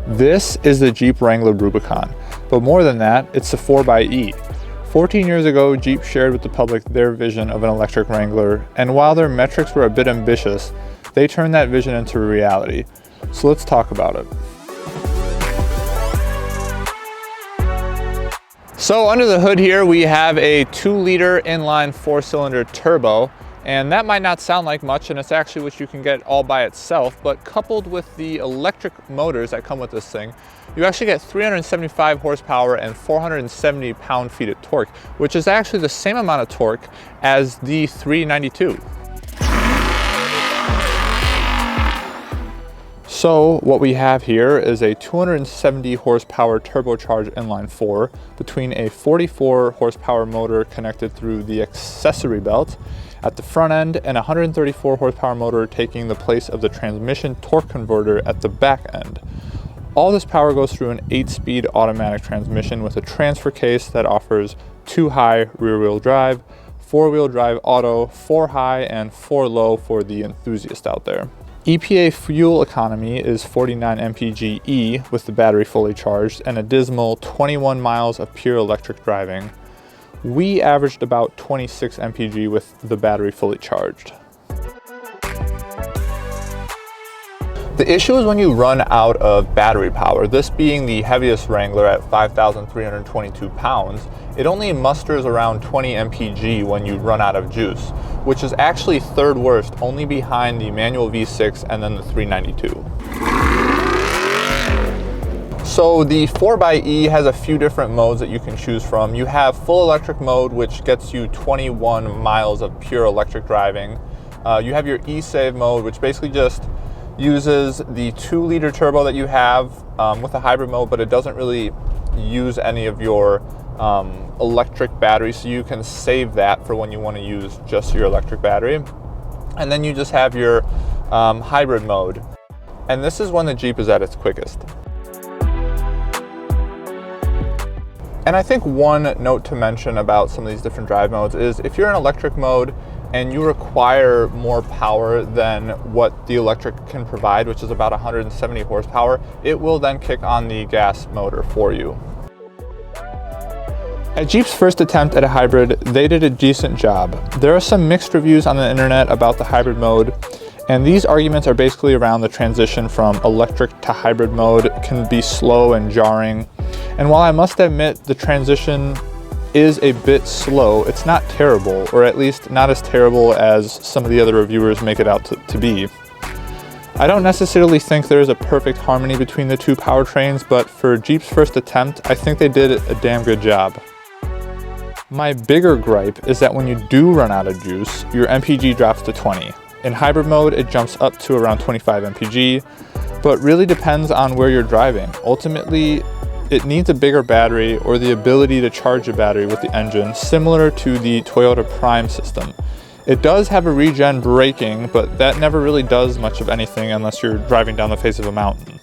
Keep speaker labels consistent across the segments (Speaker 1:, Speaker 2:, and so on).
Speaker 1: This is the Jeep Wrangler Rubicon, but more than that, it's the 4xE. 14 years ago, Jeep shared with the public their vision of an electric Wrangler, and while their metrics were a bit ambitious, they turned that vision into reality. So let's talk about it. So under the hood here, we have a 2-liter inline 4-cylinder turbo. And that might not sound like much, and it's actually what you can get all by itself, but coupled with the electric motors that come with this thing, you actually get 375 horsepower and 470 pound-feet of torque, which is actually the same amount of torque as the 392. So what we have here is a 270 horsepower turbocharged inline-four between a 44 horsepower motor connected through the accessory belt at the front end and a 134 horsepower motor taking the place of the transmission torque converter at the back end. All this power goes through an 8-speed automatic transmission with a transfer case that offers 2-high rear-wheel drive, 4-wheel drive auto, 4-high and 4-low for the enthusiast out there. EPA fuel economy is 49 mpg with the battery fully charged and a dismal 21 miles of pure electric driving. We averaged about 26 mpg with the battery fully charged. The issue is when you run out of battery power. This being the heaviest Wrangler at 5,322 pounds, it only musters around 20 mpg when you run out of juice, which is actually third worst, only behind the manual V6 and then the 392. So the 4xE has a few different modes that you can choose from. You have full electric mode, which gets you 21 miles of pure electric driving. You have your e-save mode, which basically just uses the 2-liter turbo that you have with a hybrid mode, but it doesn't really use any of your electric battery, so you can save that for when you want to use just your electric battery. And then you just have your hybrid mode. And this is when the Jeep is at its quickest. And I think one note to mention about some of these different drive modes is if you're in electric mode and you require more power than what the electric can provide, which is about 170 horsepower, it will then kick on the gas motor for you. At Jeep's first attempt at a hybrid, they did a decent job. There are some mixed reviews on the internet about the hybrid mode, and these arguments are basically around the transition from electric to hybrid mode can be slow and jarring. And while I must admit the transition is a bit slow, it's not terrible, or at least not as terrible as some of the other reviewers make it out to be. I don't necessarily think there is a perfect harmony between the two powertrains, but for Jeep's first attempt, I think they did a damn good job. My bigger gripe is that when you do run out of juice, your MPG drops to 20. In hybrid mode, it jumps up to around 25 mpg, but really depends on where you're driving. Ultimately, it needs a bigger battery or the ability to charge a battery with the engine, similar to the Toyota Prime system. It does have a regen braking, but that never really does much of anything unless you're driving down the face of a mountain.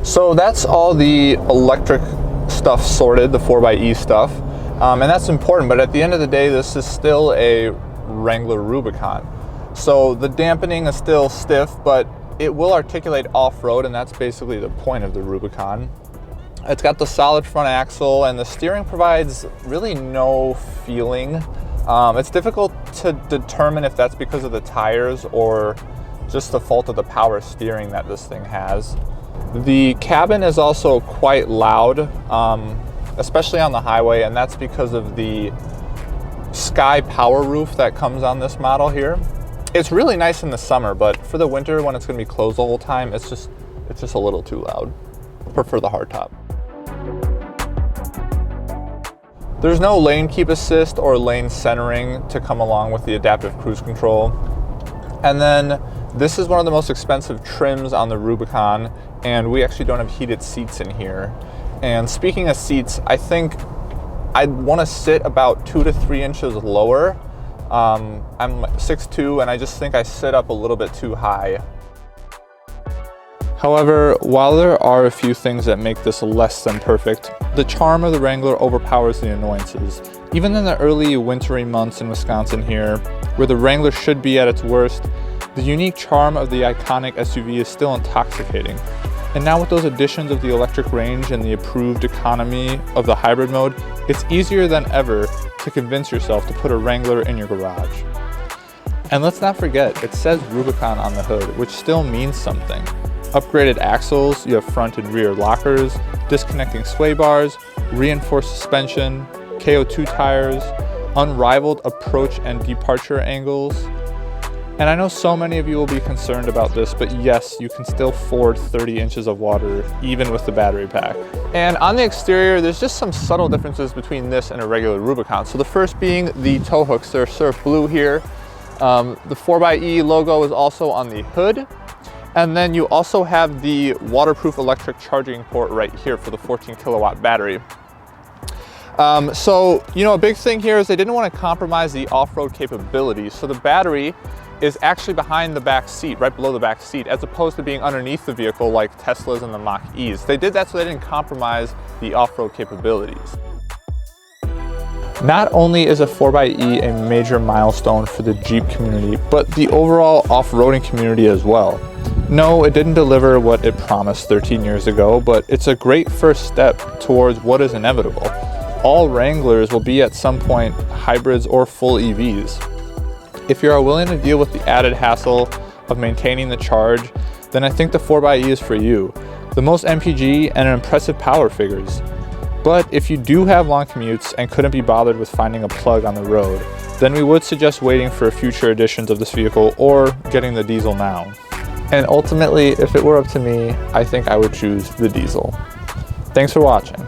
Speaker 1: So that's all the electric stuff sorted, the 4xE stuff. And that's important, but at the end of the day, this is still a Wrangler Rubicon. So the dampening is still stiff, but it will articulate off-road, and that's basically the point of the Rubicon. It's got the solid front axle, and the steering provides really no feeling. It's difficult to determine if that's because of the tires or just the fault of the power steering that this thing has. The cabin is also quite loud, especially on the highway, and that's because of the sky power roof that comes on this model here. It's really nice in the summer, but for the winter when it's going to be closed the whole time, it's just a little too loud. I prefer the hardtop. There's no lane keep assist or lane centering to come along with the adaptive cruise control. And then this is one of the most expensive trims on the Rubicon, and we actually don't have heated seats in here. And speaking of seats, I think I'd want to sit about 2 to 3 inches lower. I'm 6'2", and I just think I sit up a little bit too high. However, while there are a few things that make this less than perfect, the charm of the Wrangler overpowers the annoyances. Even in the early wintry months in Wisconsin here, where the Wrangler should be at its worst, the unique charm of the iconic SUV is still intoxicating. And now with those additions of the electric range and the approved economy of the hybrid mode, it's easier than ever to convince yourself to put a Wrangler in your garage. And let's not forget, it says Rubicon on the hood, which still means something. Upgraded axles, you have front and rear lockers, disconnecting sway bars, reinforced suspension, KO2 tires, unrivaled approach and departure angles. And I know so many of you will be concerned about this, but yes, you can still ford 30 inches of water, even with the battery pack. And on the exterior, there's just some subtle differences between this and a regular Rubicon. So the first being the tow hooks. They're surf blue here. The 4xE logo is also on the hood. And then you also have the waterproof electric charging port right here for the 14 kilowatt battery. So, you know, a big thing here is they didn't want to compromise the off-road capabilities. So the battery is actually behind the back seat, right below the back seat, as opposed to being underneath the vehicle like Teslas and the Mach-E's. They did that so they didn't compromise the off-road capabilities. Not only is a 4xE a major milestone for the Jeep community, but the overall off-roading community as well. No, it didn't deliver what it promised 13 years ago, but it's a great first step towards what is inevitable. All Wranglers will be at some point hybrids or full EVs. If you are willing to deal with the added hassle of maintaining the charge, then I think the 4xE is for you. The most MPG and impressive power figures. But if you do have long commutes and couldn't be bothered with finding a plug on the road, then we would suggest waiting for future editions of this vehicle or getting the diesel now. And ultimately, if it were up to me, I think I would choose the diesel. Thanks for watching.